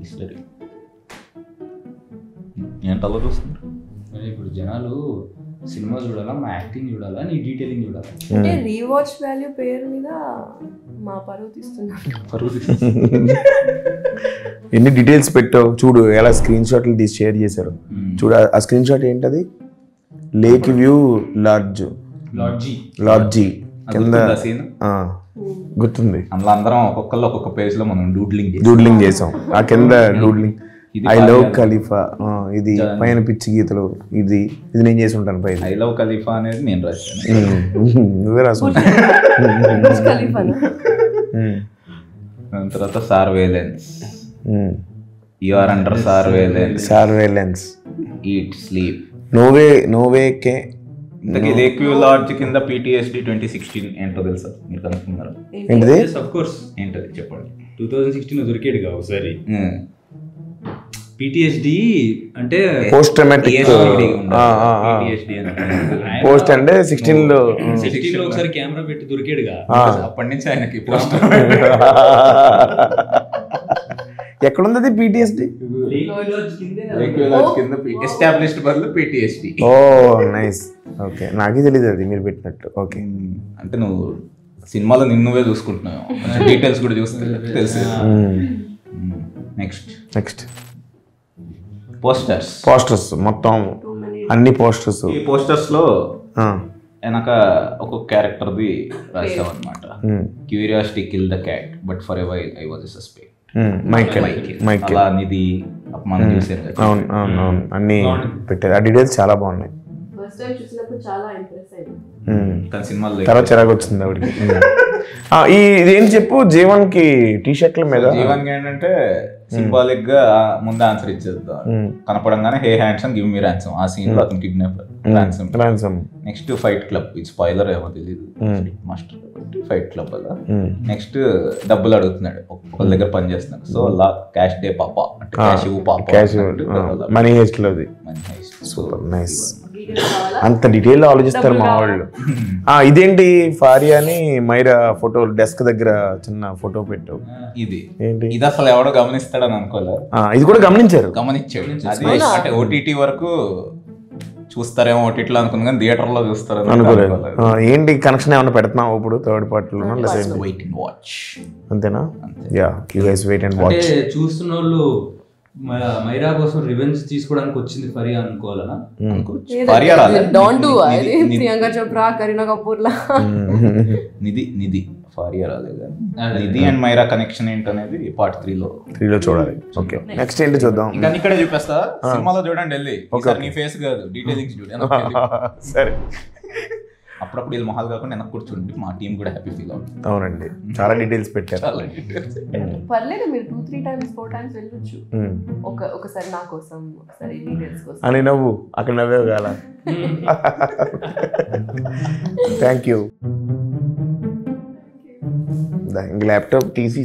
History ఏంటి అలా చూస్తున్నారు? ఇప్పుడు జనాలు సినిమా చూడాలా, మా యాక్టింగ్ చూడాలా, నీ డీటెయిలింగ్ చూడాలా? అంటే రీవాచ్ వాల్యూ పేరు మీద మా పరువు తీస్తున్నాడు. ఎన్ని డీటెయిల్స్ పెట్టావు చూడు, ఎలా స్క్రీన్ షాట్లు తీసి షేర్ చేశారు చూడు. ఆ స్క్రీన్ షాట్ ఏంటది? లేక్ వ్యూ లాడ్జీ కింద గుర్తుంది. అందులో అందరం ఒక్కొక్కళ్ళు ఒక్కొక్క పేజ్ లో మనం డూడ్లింగ్ చేసాం. ఆ కింద డూడ్లింగ్ ఐ లవ్ ఖలీఫా, ఇది పైన పిచ్చి గీతలు, ఇది నేను చేసి ఉంటాను పైన. ఐ లవ్ ఖలీఫా అనేది నేను రాశాను, నువ్వే రాసు. దాని తర్వాత surveillance, you are under surveillance, eat sleep, నోవే కే. ఇంతకీ లేక్ వ్యూ లాడ్జ్ కింద PTSD 2016 ఏంటో తెలుసా? మీరు కనుక్కున్నారా? ఏంటిది? Of course. ఏంటది చెప్పండి. 2016 దొరికేడు కావు ఒకసారి. PTSD అంటే పోస్ట్ ట్రామాటిక్ పోస్ట్ అంటే 16 లో ఒకసారి కెమెరా పెట్టి దొరికాడుగా, అప్పటి నుంచి ఆయనకి పోస్ట్. ఎక్కడుంది PTSD? ఎస్టాబ్లిష్డ్ బదులు PTSD. ఓ నైస్. ఓకే, నాకే తెలియదు అది మీరు పెట్టినట్టు. ఓకే, అంటే నువ్వు సినిమాలో నిన్నువే చూసుకుంటున్నావు, డీటెయిల్స్ కూడా చూస్తే తెలుసు. నెక్స్ట్ పోస్టర్స్ మొత్తం అన్ని పోస్టర్స్. ఈ పోస్టర్స్ లో వెనక ఒక్కొక్క క్యారెక్టర్ది రాసామన్నమాట. Curiosity kill the cat but for a while I was a suspect. Michael Nidhi మనం చూసారు. అవును అన్ని పెట్టారు. ఆ డీటెయిల్స్ చాలా బాగున్నాయి. తర్వాత చిరాకు వచ్చింది ఆవిడకి. ఇదేం చెప్పు, జీవన్ కి టీ-షర్ట్ల మీద జీవన్ ఏంటంటే సింబాలిక్ గా ముందు ఆన్సర్ ఇచ్చేద్దాం. కనపడంగానే hey handsome give me ransom, ఆ సీన్ లో అతను kidnapper ransom. Next fight club, ఇది స్పాయిలర్ ఏమో తెలియదు, మాస్టర్ ఫైట్ క్లబ్ అలా. నెక్స్ట్ డబ్బులు అడుగుతున్నాడు, ఒకళ్ళ దగ్గర పని చేస్తున్నాడు. సో అలా క్యాష్ డే పాప అంటే క్యాష్ మనీ హెస్ట్ లోది. Super nice. అంత డీటెయిల్ ఆలోచిస్తారు మా వాళ్ళు. ఇదేంటి ఫారియా అని మైరా ఫోటో డెస్క్ దగ్గర చిన్న ఫోటో పెట్టావు. ఇది ఏంటి? ఇది అసలు ఎవడో గమనిస్తాడని అనుకోలేదు. ఇది కూడా గమనించాడు. అది అంటే OTT వరకు చూస్తారేమో OTT లో అనుకున్నా, కానీ థియేటర్ లో చూస్తారు అనుకోలేదు. ఏంటి కనెక్షన్ ఏమైనా పెడుతున్నావు ఇప్పుడు థర్డ్ పార్టీలో? వెయిట్ అండ్ వాచ్ అంతేనా? Yeah, you guys wait and watch. చూస్తున్న వాళ్ళు మైరా కోసం రివెంజ్ తీసుకోవడానికి వచ్చింది ఫరియా అనుకోవాలనా? ప్రియాంక చోప్రా, కరీనా కపూర్ లా. నిధి ఫారియా రాలేదు. నిధి అండ్ మైరా కనెక్షన్ ఏంటనేది పార్ట్ 3 లో చూడాలి. ఓకే, నెక్స్ట్ ఏంటి చూద్దాం. ఇంకా ఇక్కడే చూపిస్తా, సినిమాలో చూడండి వెళ్ళి. నీ ఫేస్ కాదు, డీటెయిలింగ్స్ చూడండి. సరే, అప్పుడప్పుడు వీళ్ళు మొహాలు కాకుండా వెనక్కి కూర్చుంటే మా టీం కూడా హ్యాపీ ఫీల్ అవుతుంది. అవునండి, చాలా డీటెయిల్స్ పెట్టారు. పర్లేదు, మీరు 2-3 times 4 times వెళ్ళొచ్చు. ఒకసారి నా కోసం, ఒకసారి డీటెయిల్స్ కోసం అని నవ్వు అక్కడ నవ్వేవు కాల. Thank you. ల్యాప్టాప్ తీసి